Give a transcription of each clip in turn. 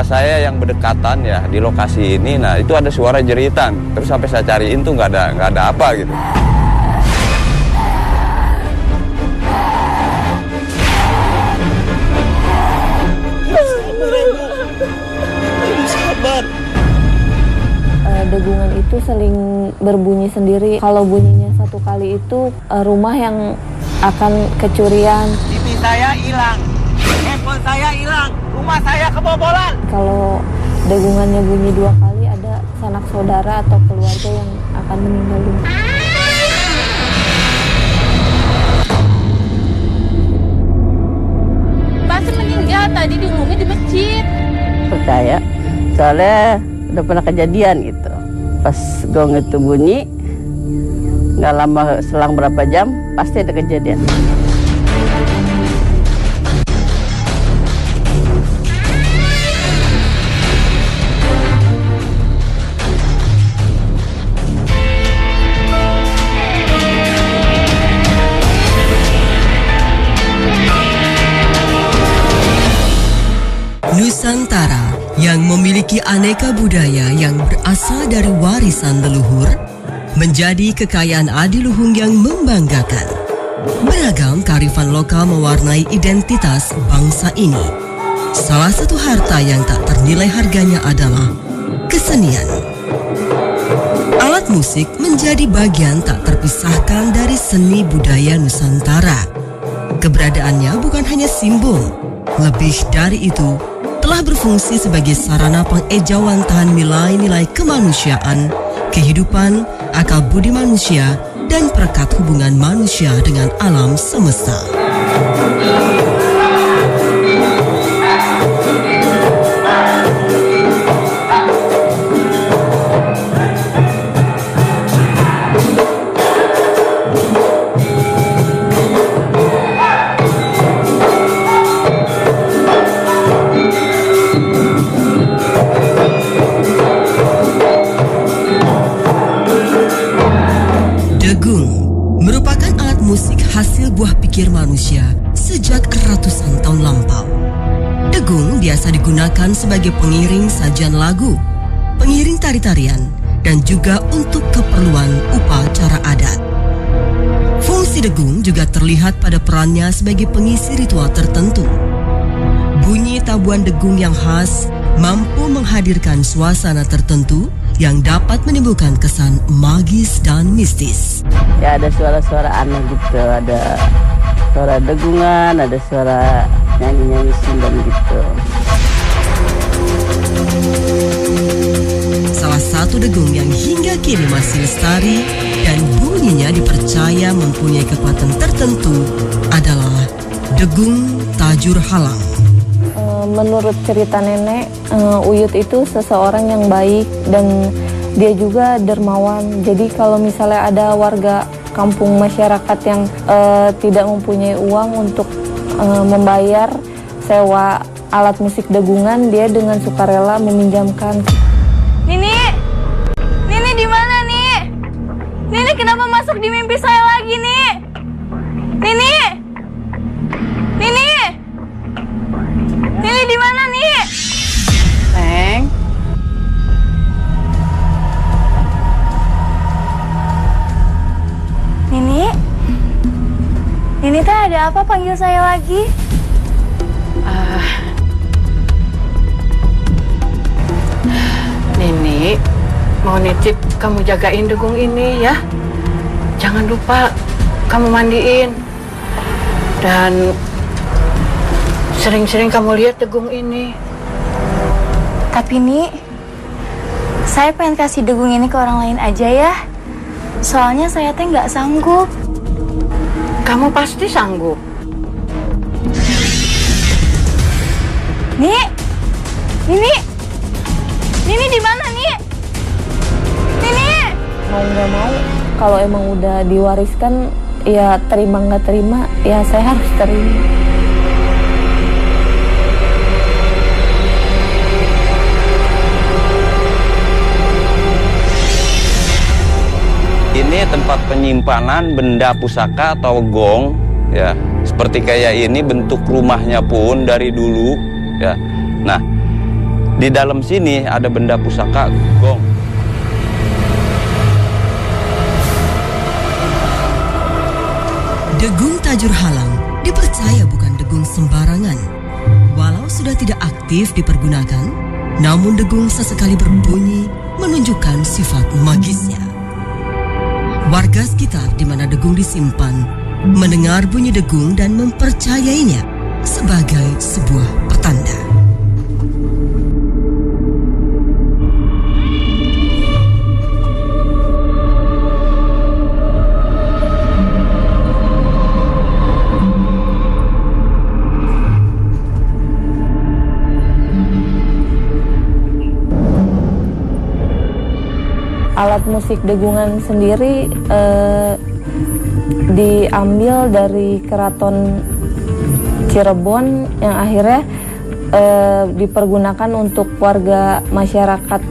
saya yang berdekatan ya di lokasi ini, nah itu ada suara jeritan. Terus sampai saya cariin tuh nggak ada apa gitu. Degungan itu seling berbunyi sendiri. Kalau bunyinya satu kali itu rumah yang akan kecurian. TV saya hilang, handphone saya hilang, rumah saya kebobolan. Kalau degungannya bunyi 2 kali, ada sanak saudara atau keluarga yang akan meninggal dunia. Pasti meninggal, tadi diumumin di masjid. Percaya, soalnya udah pernah kejadian gitu. Pas gong itu bunyi, nggak lama selang berapa jam pasti ada kejadian. Nusantara yang memiliki aneka budaya yang berasal dari warisan leluhur menjadi kekayaan adiluhung yang membanggakan. Beragam kearifan lokal mewarnai identitas bangsa ini. Salah satu harta yang tak ternilai harganya adalah kesenian. Alat musik menjadi bagian tak terpisahkan dari seni budaya Nusantara. Keberadaannya bukan hanya simbol, lebih dari itu, telah berfungsi sebagai sarana pengejawantahan nilai-nilai kemanusiaan, kehidupan, akal budi manusia, dan perekat hubungan manusia dengan alam semesta. Hasil buah pikir manusia sejak ratusan tahun lampau. Degung biasa digunakan sebagai pengiring sajian lagu, pengiring tari-tarian, dan juga untuk keperluan upacara adat. Fungsi degung juga terlihat pada perannya sebagai pengisi ritual tertentu. Bunyi tabuhan degung yang khas mampu menghadirkan suasana tertentu yang dapat menimbulkan kesan magis dan mistis. Ya ada suara-suara aneh gitu, ada suara degungan, ada suara nyanyi-nyanyi sindan gitu. Salah satu degung yang hingga kini masih lestari dan bunyinya dipercaya mempunyai kekuatan tertentu adalah degung Tajur Halang. Menurut cerita nenek, Uyut itu seseorang yang baik dan dia juga dermawan. Jadi kalau misalnya ada warga kampung masyarakat yang tidak mempunyai uang untuk membayar sewa alat musik degungan, dia dengan sukarela meminjamkan. Nini di mana nih? Nini kenapa masuk di mimpi saya lagi nih? Nini di mana nih? Neng, Nini teh ada apa panggil saya lagi? Nini mau nitip kamu jagain degung ini ya. Jangan lupa kamu mandiin. Dan sering-sering kamu lihat degung ini. Tapi Ni, saya pengen kasih degung ini ke orang lain aja ya. Soalnya saya teh nggak sanggup. Kamu pasti sanggup. Nini di mana Ni? Nini. Mau nggak mau, kalau emang udah diwariskan, ya terima nggak terima, ya saya harus terima. Ini tempat penyimpanan benda pusaka atau gong, ya. Seperti kayak ini bentuk rumahnya pun dari dulu, ya. Nah, Di dalam sini ada benda pusaka gong. Degung Tajur Halang dipercaya bukan degung sembarangan. Walau sudah tidak aktif dipergunakan, namun degung sesekali berbunyi menunjukkan sifat magisnya. Warga sekitar di mana degung disimpan mendengar bunyi degung dan mempercayainya sebagai sebuah petanda. Alat musik degungan sendiri diambil dari keraton Cirebon yang akhirnya dipergunakan untuk warga masyarakat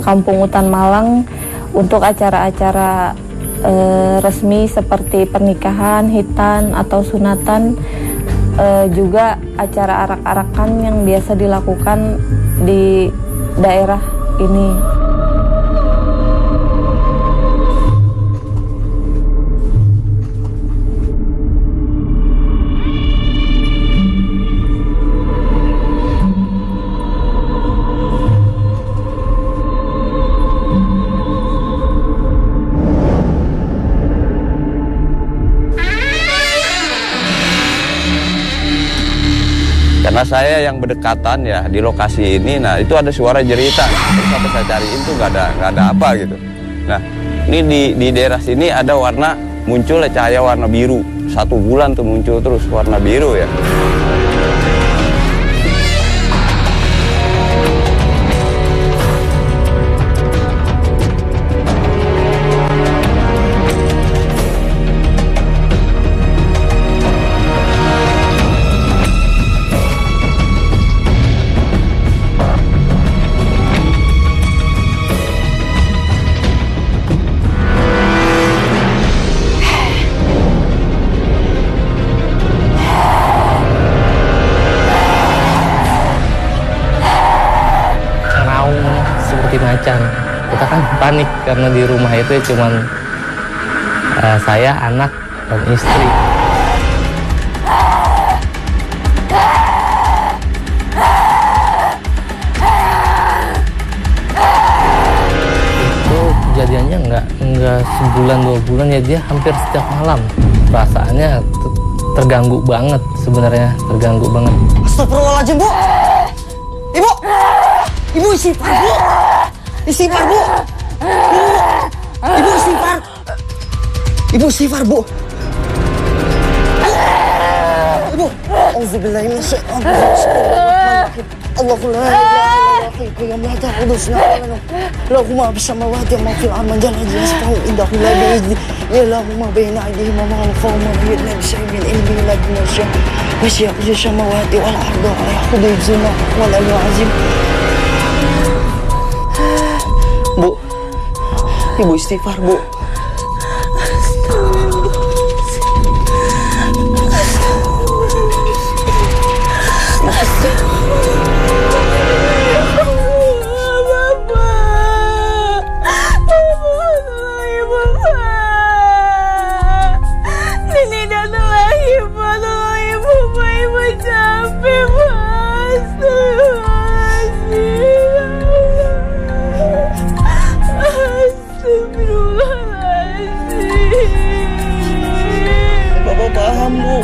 Kampung Utan Malang untuk acara-acara resmi seperti pernikahan, hitan atau sunatan, juga acara arak-arakan yang biasa dilakukan di daerah ini. Karena saya yang berdekatan ya di lokasi ini, nah itu ada suara jeritan. Terus sampai saya cariin tuh nggak ada apa gitu. Nah ini di daerah sini ada warna, muncul cahaya warna biru. 1 bulan tuh muncul terus warna biru ya. Macan. Kita kan panik karena di rumah itu cuman saya, anak, dan istri. Itu kejadiannya nggak sebulan 2 bulan ya, dia hampir setiap malam. Perasaannya terganggu banget sebenarnya, terganggu banget. Astagfirullahaladzim, Bu. Ibu istighfar, Bu. Istighfar, Bu. Ibu istighfar. Ibu istighfar, Bu. Ibu. Auzubillahi minasyaitonir rajim. Allahu la ilaha illa huwal qayyum la ta'khudhuhu sinatun lahu ma fis samawati wa ma fil ardi man jalla jalalahu indahu la bi'izni lahu ma bayna aydihim wa ma khalfahum wa la yuhituna bi shay'in min ilmihi illa bima sha'a wasi'a kursiyuhu samawati wal ardi wa la yakhudhuhu hifdhuhuma wa la yu'azim. Bu, Ibu istighfar, Bu. Bapak paham, Bu.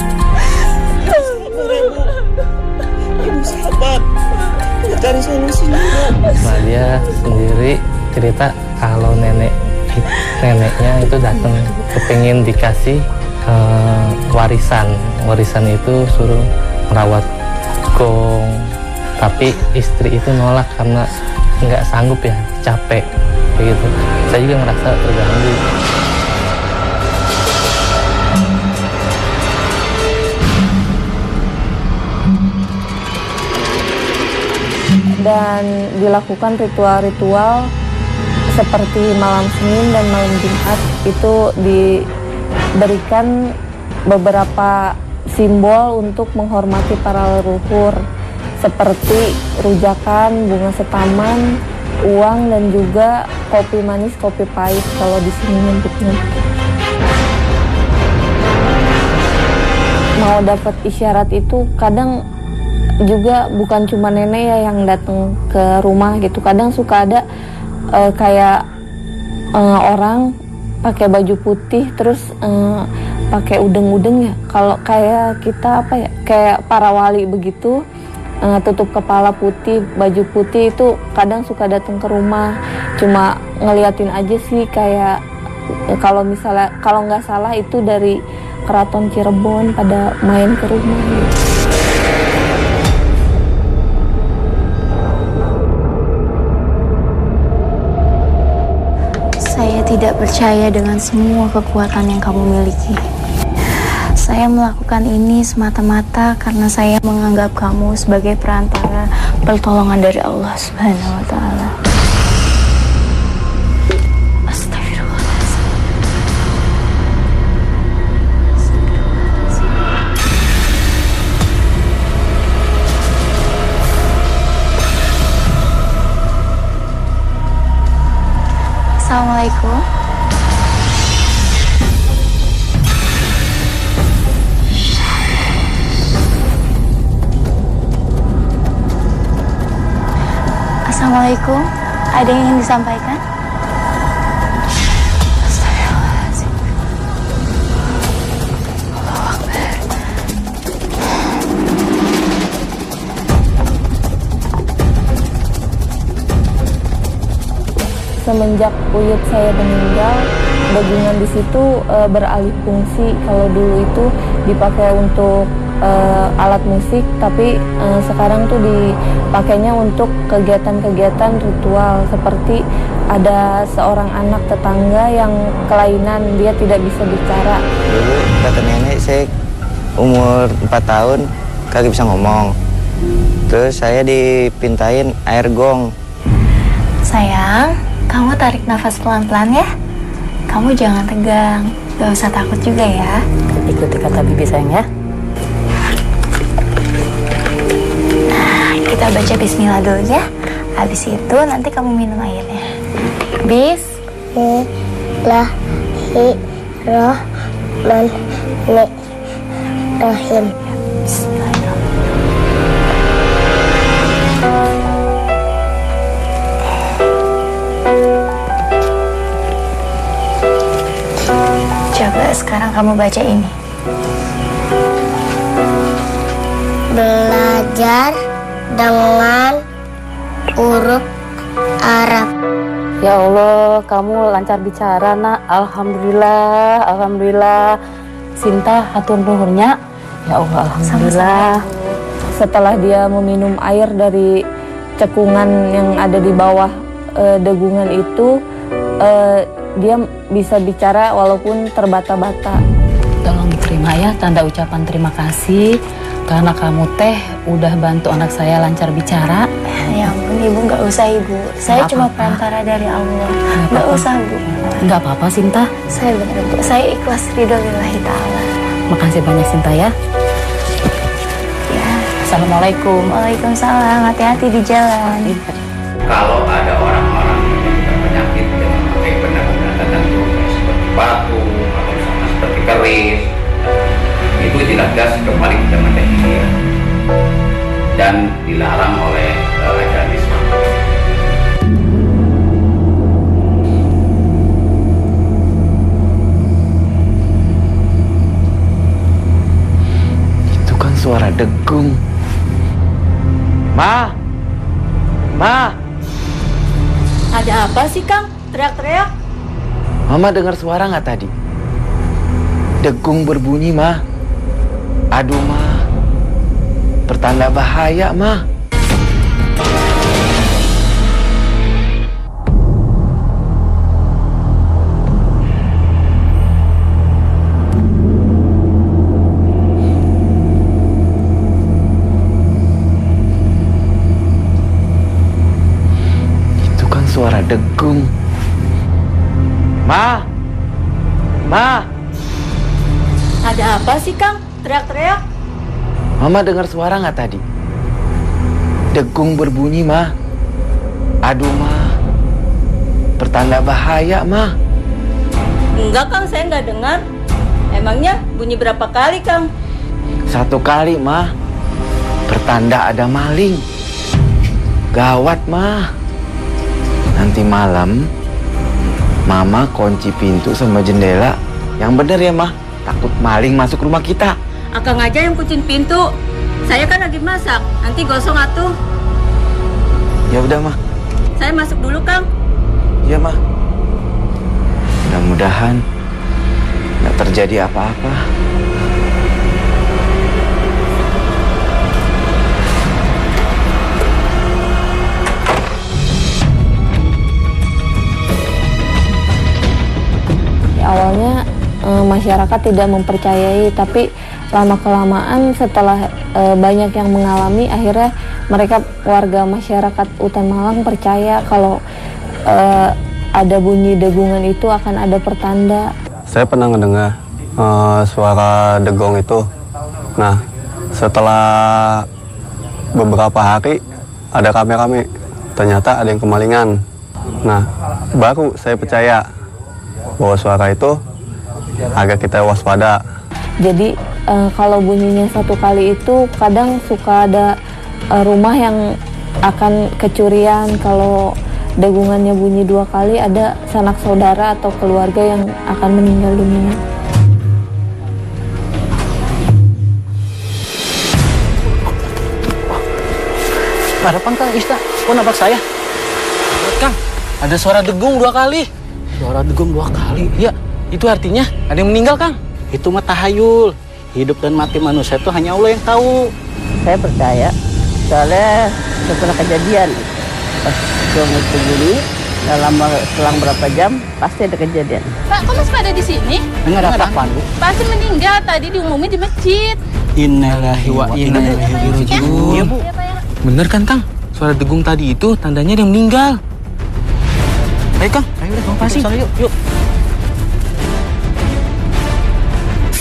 Sabar ya, Bu. Ibu sabar. Kita cari solusinya, Bu. Nah, dia sendiri cerita kalau neneknya itu datang kepingin dikasih warisan itu suruh merawat gong, tapi istri itu nolak karena nggak sanggup ya, capek begitu. Saya juga ngerasa terganggu. Dan dilakukan ritual-ritual seperti malam Senin dan malam Jumat itu diberikan beberapa simbol untuk menghormati para leluhur, seperti rujakan, bunga setaman, uang, dan juga kopi manis, kopi pahit kalau di sini nyebutnya. Mau dapat isyarat itu kadang juga bukan cuma nenek ya yang datang ke rumah gitu. Kadang suka ada kayak orang pakai baju putih terus pakai udeng-udeng ya. Kalau kayak kita apa ya, kayak para wali begitu, tutup kepala putih, baju putih, itu kadang suka datang ke rumah. Cuma ngeliatin aja sih, kayak kalau misalnya, kalau nggak salah itu dari Keraton Cirebon pada main ke rumah gitu. Saya tidak percaya dengan semua kekuatan yang kamu miliki. Saya melakukan ini semata-mata karena saya menganggap kamu sebagai perantara pertolongan dari Allah Subhanahu wa Ta'ala. Assalamualaikum. Assalamualaikum. Ada yang ingin disampaikan? Astagfirullahaladzim. Allahu Akbar. Semenjak buyut saya meninggal, dagungan di situ beralih fungsi. Kalau dulu itu dipakai untuk alat musik, tapi sekarang tuh dipakainya untuk kegiatan-kegiatan ritual. Seperti ada seorang anak tetangga yang kelainan, dia tidak bisa bicara. Dulu kata nenek saya umur 4 tahun kagak bisa ngomong. Terus saya dipintain air gong. Sayang, kamu tarik nafas pelan-pelan ya. Kamu jangan tegang, gak usah takut juga ya. Ikuti kata bibi sayang ya. Nah, kita baca bismillah dulu ya. Habis itu nanti kamu minum airnya. Bismillahirrahmanirrahim. Coba sekarang kamu baca ini. Belajar dengan huruf Arab. Ya Allah, kamu lancar bicara nak. Alhamdulillah, alhamdulillah. Sinta hatur nuhunnya. Ya Allah, alhamdulillah. Setelah dia meminum air dari cekungan yang ada di bawah dagungan itu, dia bisa bicara walaupun terbata-bata. Tolong diterima ya tanda ucapan terima kasih karena kamu teh udah bantu anak saya lancar bicara. Ya ampun ibu, nggak usah ibu. Saya cuma perantara dari Allah. Nggak usah bu. Nggak apa-apa Sinta. Saya benar bu. Saya ikhlas ridho lillahi ta'ala. Makasih banyak Sinta ya. Ya. Assalamualaikum. Waalaikumsalam. Hati-hati di jalan. Kalau ada orang-orang yang menderita penyakit yang memakai benda-benda tertentu seperti batu atau sama seperti keris, itu jelas-jelas kembali ke zaman jahiliyah dan dilarang oleh ajaran Islam. Itu kan suara degung. Ma! Ada apa sih Kang? Teriak-teriak? Mama dengar suara nggak tadi? Degung berbunyi, Ma. Aduh, Ma. Pertanda bahaya, Ma. Suara degung. Ma! Ada apa sih Kang? Teriak-teriak? Mama dengar suara nggak tadi? Degung berbunyi, mah. Aduh, mah. Pertanda bahaya, mah. Enggak, Kang, saya nggak dengar. Emangnya bunyi berapa kali, Kang? 1 kali, mah. Pertanda ada maling. Gawat, mah. Nanti malam, Mama kunci pintu sama jendela. Yang bener ya, mah. Takut maling masuk rumah kita. Akang aja yang kuncin pintu. Saya kan lagi masak. Nanti gosong atuh. Ya udah, mah. Saya masuk dulu, Kang. Iya, mah. Mudah-mudahan nggak terjadi apa-apa. Awalnya masyarakat tidak mempercayai, tapi lama-kelamaan setelah banyak yang mengalami, akhirnya mereka warga masyarakat Utan Malang percaya kalau ada bunyi degungan itu akan ada pertanda. Saya pernah mendengar suara degong itu. Nah, setelah beberapa hari ada rame-rame, ternyata ada yang kemalingan. Nah, baru saya percaya bahwa suara itu agar kita waspada. Jadi kalau bunyinya 1 kali itu kadang suka ada rumah yang akan kecurian. Kalau degungannya bunyi 2 kali, ada sanak saudara atau keluarga yang akan meninggal dunia. Harapan Kang Ista, kok nabrak saya? Kang, ada suara degung 2 kali. Suara degung 2 kali? Iya, itu artinya ada yang meninggal, Kang. Itu mah tahayul. Hidup dan mati manusia itu hanya Allah yang tahu. Saya percaya, soalnya sudah pernah kejadian. Pas gong itu bunyi, selang berapa jam, pasti ada kejadian. Pak, kok masih pada di sini? Dengar apa, Bu? Pasti meninggal, tadi diumumin di masjid. Innalillahi wa inna ilaihi raji'un. Iya, Bu. Bener kan, Kang? Suara degung tadi itu tandanya dia meninggal. Ayo, Kang. Ayo udah, Kang Pasing. Yuk.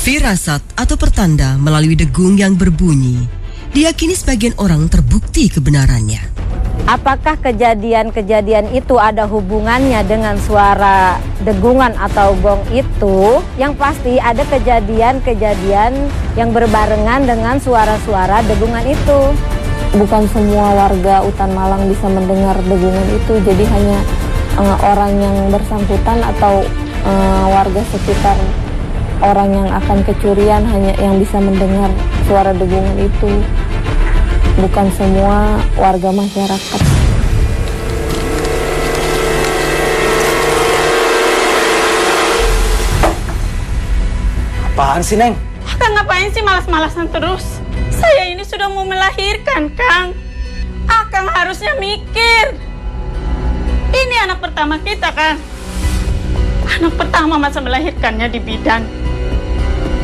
Firasat atau pertanda melalui degung yang berbunyi diyakini sebagian orang terbukti kebenarannya. Apakah kejadian-kejadian itu ada hubungannya dengan suara degungan atau gong itu? Yang pasti ada kejadian-kejadian yang berbarengan dengan suara-suara degungan itu. Bukan semua warga Utan Malang bisa mendengar degungan itu, jadi hanya orang yang bersangkutan atau warga sekitar orang yang akan kecurian hanya yang bisa mendengar suara degungan itu. Bukan semua warga masyarakat. Apaan sih, Neng? Akang ngapain sih malas-malasan terus? Saya ini sudah mau melahirkan, Kang. Akang harusnya mikir. Ini anak pertama kita, Kang. Anak pertama masa melahirkannya di bidan.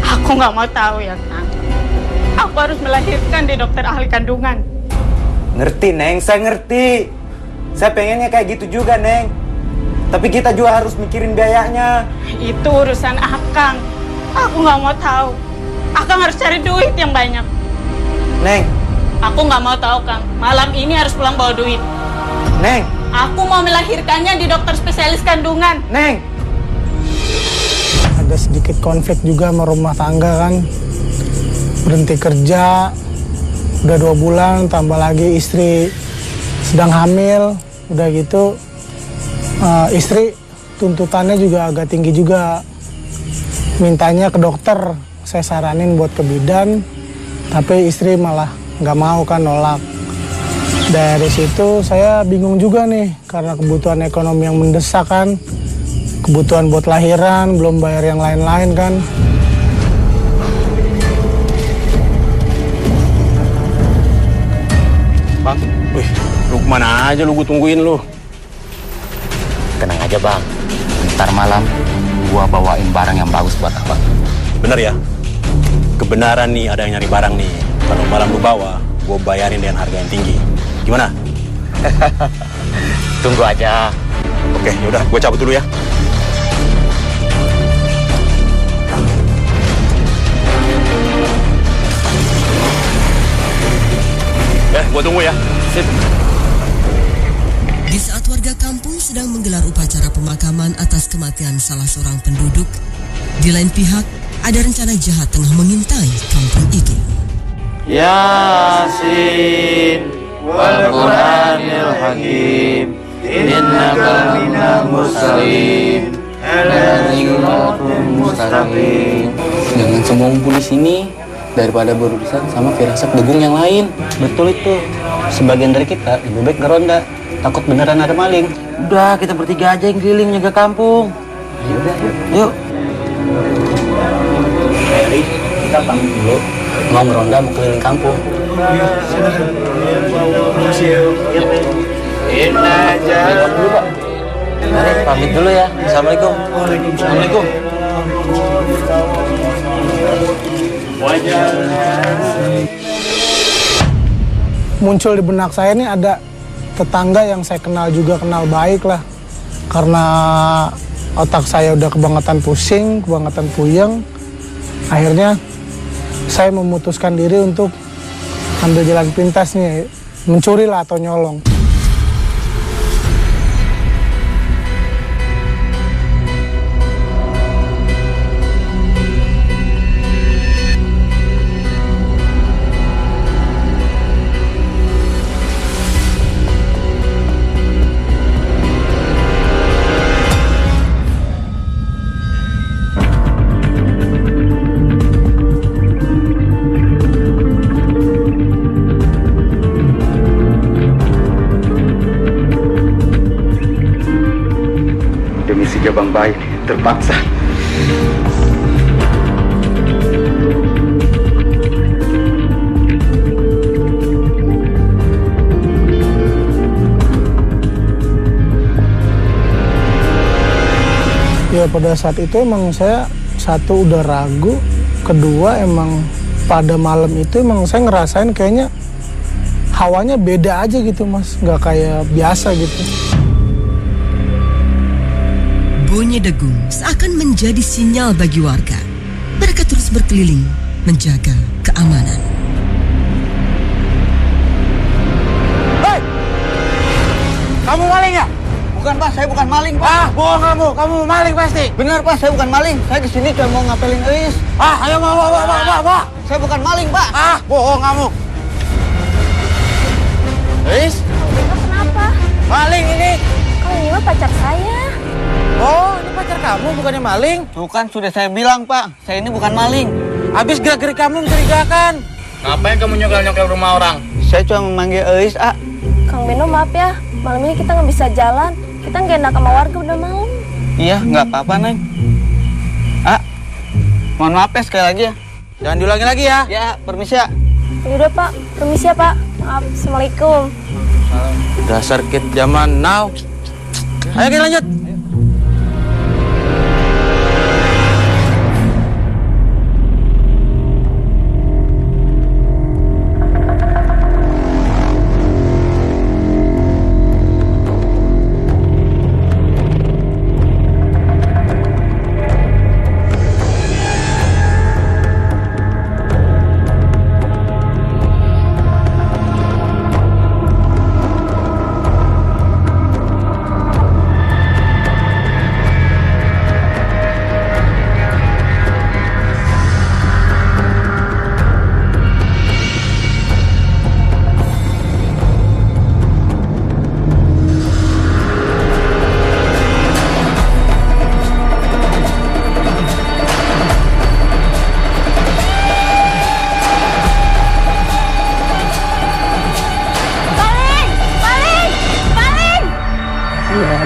Aku nggak mau tahu ya, Kang. Aku harus melahirkan di dokter ahli kandungan. Ngerti, Neng. Saya ngerti. Saya pengennya kayak gitu juga, Neng. Tapi kita juga harus mikirin biayanya. Itu urusan Akang. Aku nggak mau tahu. Akang harus cari duit yang banyak. Neng. Aku nggak mau tahu, Kang. Malam ini harus pulang bawa duit. Neng. Aku mau melahirkannya di dokter spesialis kandungan. Neng. Ada sedikit konflik juga sama rumah tangga kan. Berhenti kerja, udah 2 bulan, tambah lagi istri sedang hamil, udah gitu istri tuntutannya juga agak tinggi juga. Mintanya ke dokter, saya saranin buat ke bidan, tapi istri malah nggak mau kan, nolak. Dari situ saya bingung juga nih, karena kebutuhan ekonomi yang mendesak kan, kebutuhan buat lahiran, belum bayar yang lain-lain kan. Bang, wih, lu kemana aja lu, gue tungguin lu. Tenang aja, Bang. Ntar malam gua bawain barang yang bagus buat Abang. Bener ya? Kebenaran nih, ada yang nyari barang nih. Kalau malam lu bawa, gua bayarin dengan harga yang tinggi. Gimana? Tunggu aja. Oke, yaudah, gua cabut dulu ya. Gua tunggu ya. Di saat warga kampung sedang menggelar upacara pemakaman atas kematian salah seorang penduduk, di lain pihak ada rencana jahat tengah mengintai kampung itu. Yasin wal Qur'anil Hakim innaka minal mursalin ala siratal mustaqim. Jangan semua ngumpul di sini daripada berurusan sama firasat degung yang lain. Betul itu. Sebagian dari kita lebih baik ngeronda. Takut beneran ada maling. Udah, kita bertiga aja yang keliling jaga kampung. Yaudah, yuk. Eri, kita pamit dulu. Mau ngeronda, mau keliling kampung. Mari, pamit dulu ya. Assalamualaikum. Waalaikumsalam. Muncul di benak saya nih ada tetangga yang saya kenal juga kenal baik lah. Karena otak saya udah kebangetan pusing, kebangetan puyeng. Akhirnya saya memutuskan diri untuk ambil jalan pintas nih, mencuri lah atau nyolong. Bang baik, terpaksa. Ya pada saat itu emang saya satu udah ragu, kedua emang pada malam itu emang saya ngerasain kayaknya hawanya beda aja gitu mas, nggak kayak biasa gitu. Bunyi degung seakan menjadi sinyal bagi warga. Mereka terus berkeliling menjaga keamanan. Hei! Kamu maling ya? Bukan Pak, saya bukan maling Pak. Ah, bohong kamu maling pasti. Benar Pak, saya bukan maling. Saya di sini cuma mau ngapelin Eis. Ah, ayo bawa. Saya bukan maling Pak. Ah, bohong kamu. Eis? Kenapa? Maling ini. Kalau ini mah pacar saya. Oh, ini pacar kamu bukannya maling? Tuh kan sudah saya bilang Pak, saya ini bukan maling. Habis gerak-gerik kamu mencurigakan. Ngapain kamu nyokal-nyokal rumah orang? Saya cuma memanggil Eis, A. Kang Beno maaf ya, malam ini kita nggak bisa jalan. Kita nggak enak sama warga udah malam. Iya, nggak apa-apa Neng. A, mohon maaf ya sekali lagi ya. Jangan diulangi lagi ya. Ya, permisi ya. Yaudah Pak, permisi ya Pak. Maaf, Assalamualaikum. Dasar kid zaman now. Ayo kita lanjut.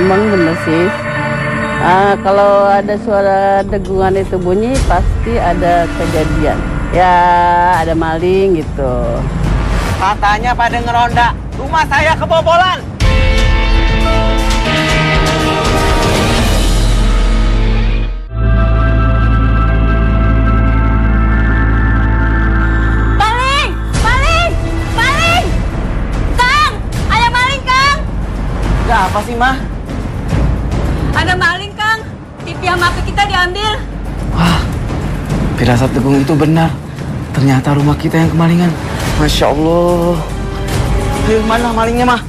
Emang bener sih. Kalau ada suara degungan itu bunyi pasti ada kejadian. Ya ada maling gitu. Katanya pada ngeronda, rumah saya kebobolan. Maling! Maling! Maling! Kang! Ada maling, Kang! Gak apa sih, Mah? Ada maling, Kang. TV sama HP kita diambil. Wah, firasat degung itu benar. Ternyata rumah kita yang kemalingan. Masya Allah. Mana malingnya, mah?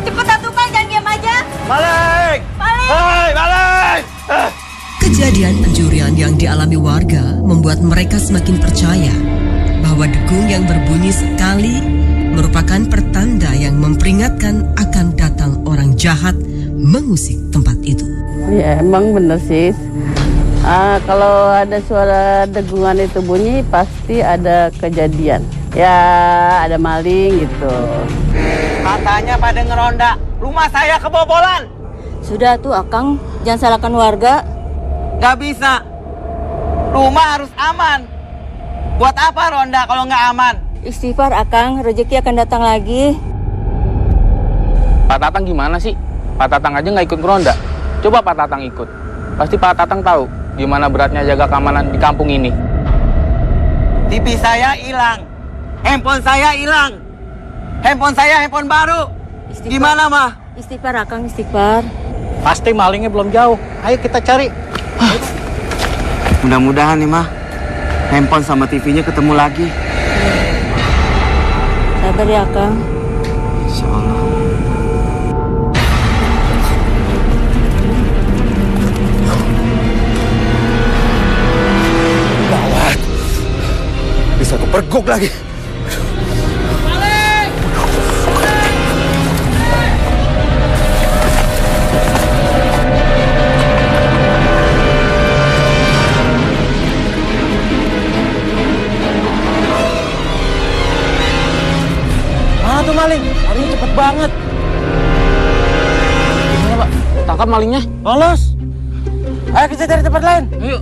Cepetan tuh Kang, jangan diam aja. Maling! Maling! Hei, maling! Kejadian pencurian yang dialami warga membuat mereka semakin percaya bahwa degung yang berbunyi sekali merupakan pertanda yang memperingatkan akan datang orang jahat mengusik tempat itu. Ya emang bener sih. Kalau ada suara degungan itu bunyi pasti ada kejadian. Ya ada maling gitu. Katanya pada ngeronda, rumah saya kebobolan. Sudah tuh Akang, jangan salahkan warga. Gak bisa. Rumah harus aman. Buat apa ronda kalau nggak aman? Istighfar Akang, rezeki akan datang lagi. Pak Tatang gimana sih? Pak Tatang aja nggak ikut ronda. Coba Pak Tatang ikut. Pasti Pak Tatang tahu gimana beratnya jaga keamanan di kampung ini. TV saya hilang. Handphone saya hilang. Handphone saya handphone baru. Gimana, mah? Istighfar Akang, istighfar. Pasti malingnya belum jauh. Ayo kita cari. Mudah-mudahan nih, mah. Handphone sama TV-nya ketemu lagi. Sabar ya Akang. Insya Allah. Gawat. Bisa kepergok lagi. Mana tuh maling? Larinya cepet banget. Gimana Pak? Tangkap malingnya? Lolos. Ayo kita cari tempat lain. Ayo.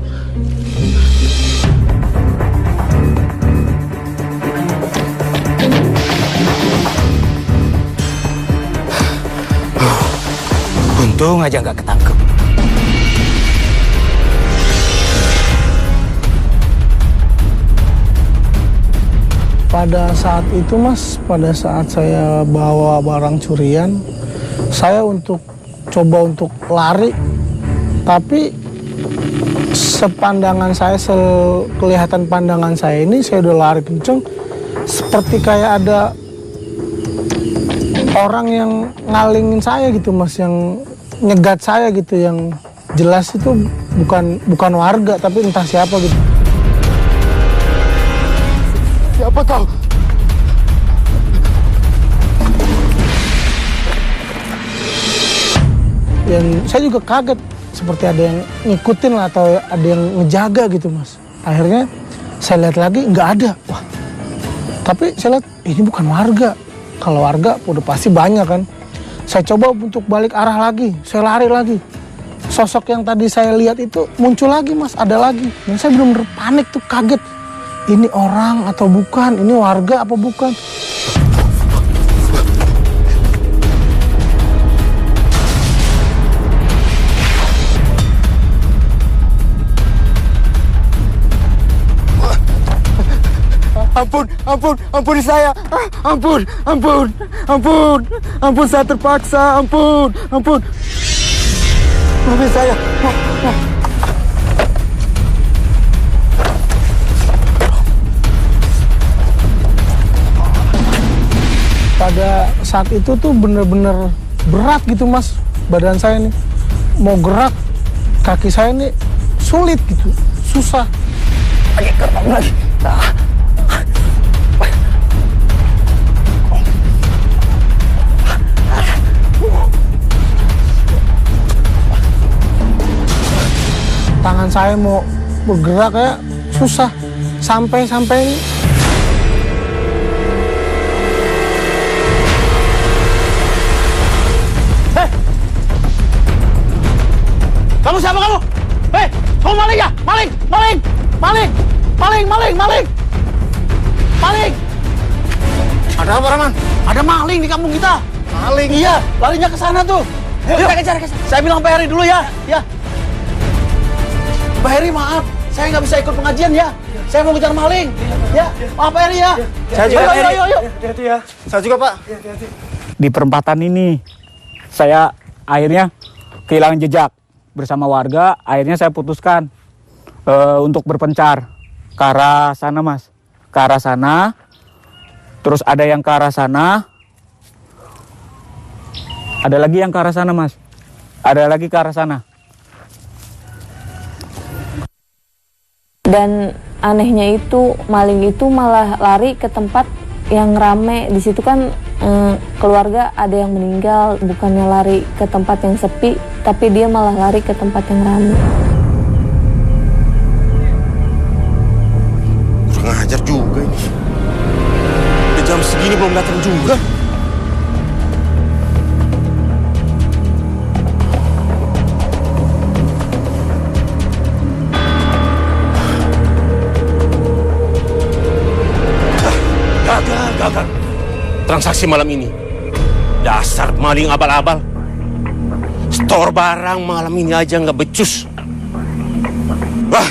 Untung aja nggak ketangkep. Pada saat itu Mas, pada saat saya bawa barang curian, saya coba untuk lari, tapi sepandangan saya, kelihatan pandangan saya ini, saya udah lari kenceng, seperti kayak ada orang yang ngalingin saya gitu Mas, yang nyegat saya gitu, yang jelas itu bukan warga, tapi entah siapa gitu. Siapa kau? Dan saya juga kaget, seperti ada yang ngikutin lah, atau ada yang ngejaga gitu Mas. Akhirnya saya lihat lagi, nggak ada. Wah, tapi saya lihat ini bukan warga. Kalau warga udah pasti banyak kan. Saya coba untuk balik arah lagi, saya lari lagi. Sosok yang tadi saya lihat itu muncul lagi Mas, ada lagi. Dan saya benar-benar panik tuh, kaget. Ini orang atau bukan? Ini warga apa bukan? Ampun saya. Ampun saya terpaksa. Ampun. Maafin saya. Pada saat itu tuh bener-bener berat gitu Mas, badan saya nih. Mau gerak, kaki saya nih sulit gitu, susah. Lagi gerbang lagi. Tangan saya mau bergerak ya susah. Sampai ini. Kamu siapa kamu? Hei, kamu maling ya? Maling! Ada apa, Rahman? Ada maling di kampung kita. Maling? Iya, larinya ke sana tuh. Yuk, kita kejar. Saya bilang Pak Heri dulu ya. Ya. Pak Heri, maaf. Saya nggak bisa ikut pengajian ya. Saya mau ngejar maling. Ya, maaf Pak Heri ya. Saya juga, Pak Heri. Ayo. Hati-hati ya. Saya juga, Pak. Di perempatan ini, saya akhirnya kehilangan jejak. Bersama warga, akhirnya saya putuskan untuk berpencar ke arah sana Mas. Ke arah sana, terus ada yang ke arah sana, Ada lagi yang ke arah sana, Mas. Ada lagi ke arah sana. Dan anehnya itu maling itu malah lari ke tempat yang rame. Di situ kan keluarga ada yang meninggal, bukannya lari ke tempat yang sepi, tapi dia malah lari ke tempat yang rame. Kurang ajar juga ini. Udah jam segini belum datang juga. Gagal. Transaksi malam ini. Dasar maling abal-abal. Store barang malam ini aja nggak becus. Wah.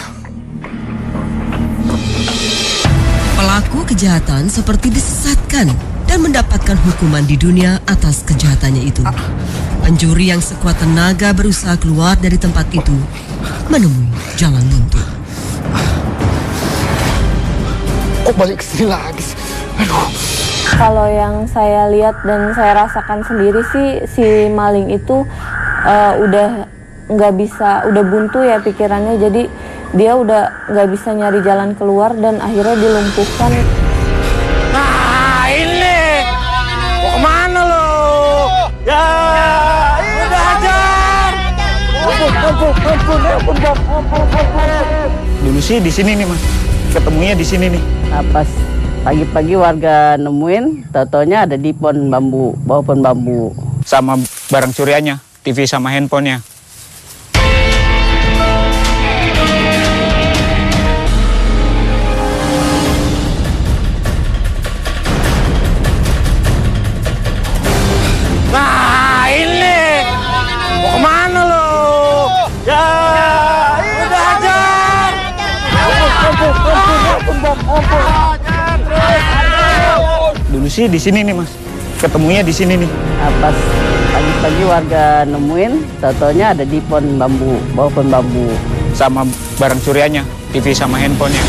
Pelaku kejahatan seperti disesatkan dan mendapatkan hukuman di dunia atas kejahatannya itu. Pencuri yang sekuat tenaga berusaha keluar dari tempat itu menemui jalan buntu. Kok balik ke sini lagi? Aduh. Kalau yang saya lihat dan saya rasakan sendiri sih, si maling itu udah nggak bisa, udah buntu ya pikirannya, jadi dia udah nggak bisa nyari jalan keluar dan akhirnya dilumpuhkan. Nah ini, mau kemana lo? Ya, udah ajar. Ampun. Dulu sih di sini nih, Mas. Ketemunya di sini nih. Pas pagi-pagi warga nemuin, taunya ada di pohon bambu, bawah pohon bambu. Sama barang curiannya, TV sama handphonenya. Nah ini, mau kemana lo? Ya, udah ajar. Dulu sih di sini nih, Mas. Ketemunya di sini nih. Pas pagi-pagi warga nemuin, taunya ada di pohon bambu, bawah pohon bambu. Sama barang curiannya, TV sama handphonenya.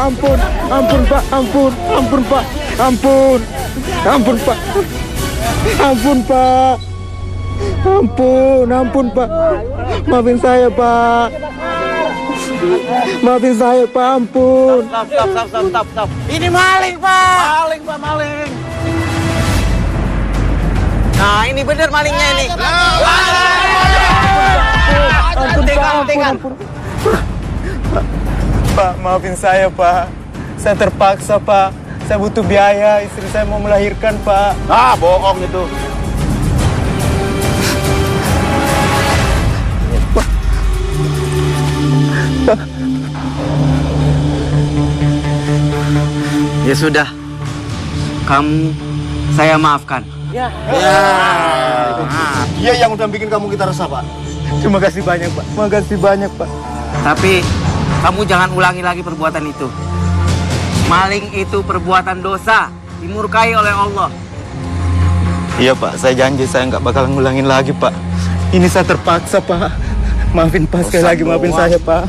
Ampun Pak, maafin saya Pak, ampun. Stop. Ini maling Pak. Maling. Nah ini bener malingnya ini. Ampun. Pak, maafin saya Pak, saya terpaksa Pak, saya butuh biaya, istri saya mau melahirkan Pak. Ah bohong itu. Ya sudah, kamu saya maafkan. Ya. Dia yang udah bikin kamu kita resah Pak. Terima kasih banyak Pak. Tapi kamu jangan ulangi lagi perbuatan itu. Maling itu perbuatan dosa, dimurkai oleh Allah. Iya Pak, saya janji saya nggak bakal ngulangin lagi Pak. Ini saya terpaksa Pak. Maafin Pak sekali lagi, maafin saya Pak.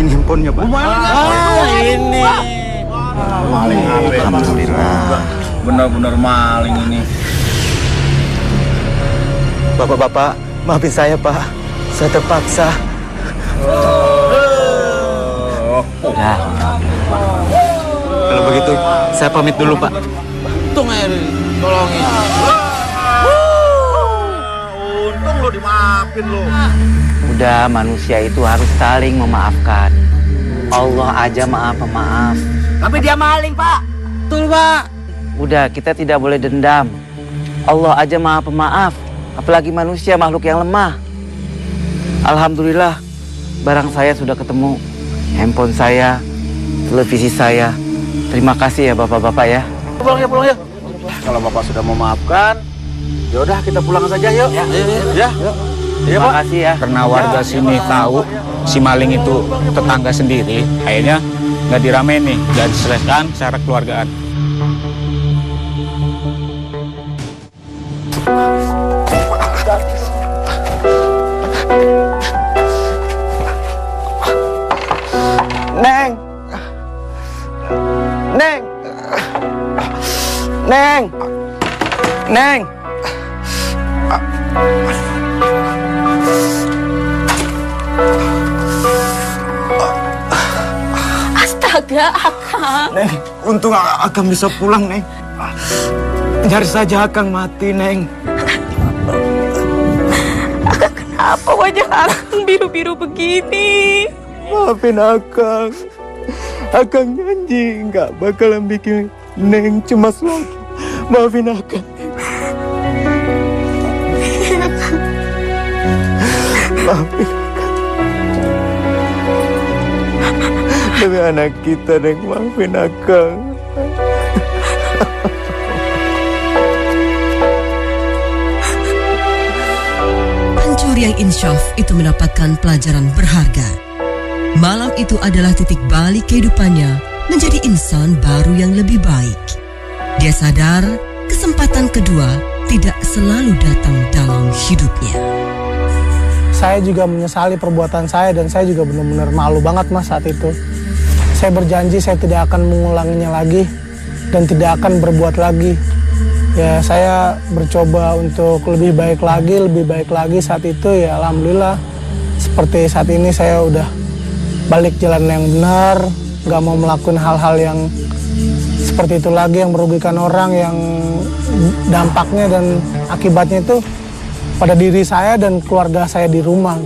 Ini handphonenya Pak. Ini. Maling alhamdulillah. Benar-benar maling ini. Bapak-bapak, maafin saya Pak. Saya terpaksa. Ya. Kalau begitu, saya pamit dulu Pak. Untung aja tolongin. Untung lo dimaafin lo. Udah, manusia itu harus saling memaafkan. Allah aja maaf. Tapi dia maling, Pak. Betul, Pak. Udah, kita tidak boleh dendam. Allah aja maha pemaaf. Apalagi manusia, makhluk yang lemah. Alhamdulillah, barang saya sudah ketemu. Handphone saya, televisi saya. Terima kasih ya bapak-bapak ya. Pulang ya. Kalau bapak sudah memaafkan, yaudah kita pulang saja yuk. Ya. Terima kasih ya. Karena warga sini tahu si maling itu tetangga sendiri, akhirnya nggak diramein nih, dan diselesaikan secara keluargaan. Neng. Astaga, Akang. Neng, untung Akang bisa pulang, Neng. Nyaris saja Akang mati, Neng. Akang kenapa wajah Akang biru-biru begini? Maafin Akang. Akang janji nggak bakalan bikin Neng cemas lagi. Maafin Akang. Maafin Akang. Demi anak kita, Neng, maafin Akang. Pencuri yang insyaf itu mendapatkan pelajaran berharga. Malam itu adalah titik balik kehidupannya menjadi insan baru yang lebih baik. Dia sadar kesempatan kedua tidak selalu datang dalam hidupnya. Saya juga menyesali perbuatan saya dan saya juga benar-benar malu banget Mas saat itu. Saya berjanji saya tidak akan mengulanginya lagi dan tidak akan berbuat lagi. Ya saya bercoba untuk lebih baik lagi saat itu ya alhamdulillah. Seperti saat ini saya udah balik jalan yang benar, gak mau melakukan hal-hal yang seperti itu lagi yang merugikan orang, yang dampaknya dan akibatnya itu pada diri saya dan keluarga saya di rumah.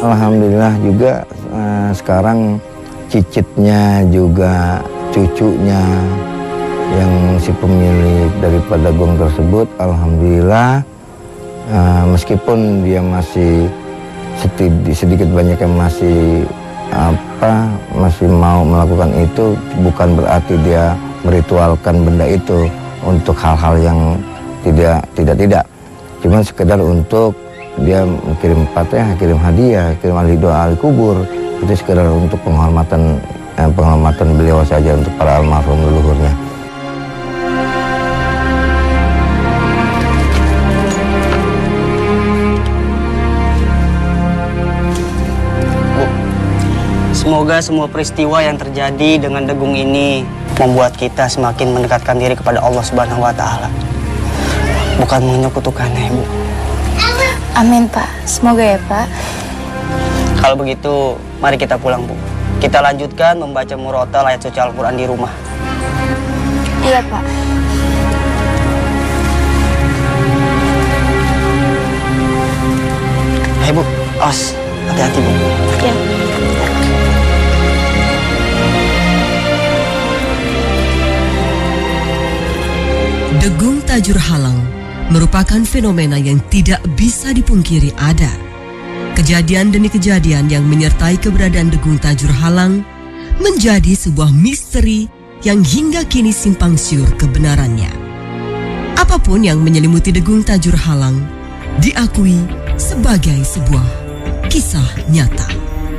Alhamdulillah juga sekarang cicitnya juga cucunya yang si pemilik daripada gong tersebut, alhamdulillah meskipun dia masih sedikit banyak yang masih mau melakukan itu, bukan berarti dia meritualkan benda itu untuk hal-hal yang tidak. Cuman sekedar untuk dia kirim Fatihah, kirim hadiah, kirim doa ahli kubur, itu sekedar untuk penghormatan beliau saja untuk para almarhum leluhurnya. Semoga semua peristiwa yang terjadi dengan Degung ini membuat kita semakin mendekatkan diri kepada Allah Subhanahu wa Ta'ala. Bukan menyekutukannya, Ibu. Amin, Pak. Semoga ya, Pak. Kalau begitu, mari kita pulang, Bu. Kita lanjutkan membaca murotal ayat suci Al-Quran di rumah. Iya, Pak. Hei, Bu. Awas. Hati-hati, Bu. Ya. Degung Tajur Halang merupakan fenomena yang tidak bisa dipungkiri ada. Kejadian demi kejadian yang menyertai keberadaan Degung Tajur Halang menjadi sebuah misteri yang hingga kini simpang siur kebenarannya. Apapun yang menyelimuti Degung Tajur Halang diakui sebagai sebuah kisah nyata.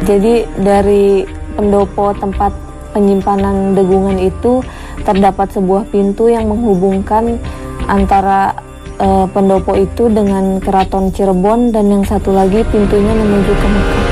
Jadi dari pendopo tempat penyimpanan degungan itu terdapat sebuah pintu yang menghubungkan antara pendopo itu dengan keraton Cirebon dan yang satu lagi pintunya menuju ke Mekah.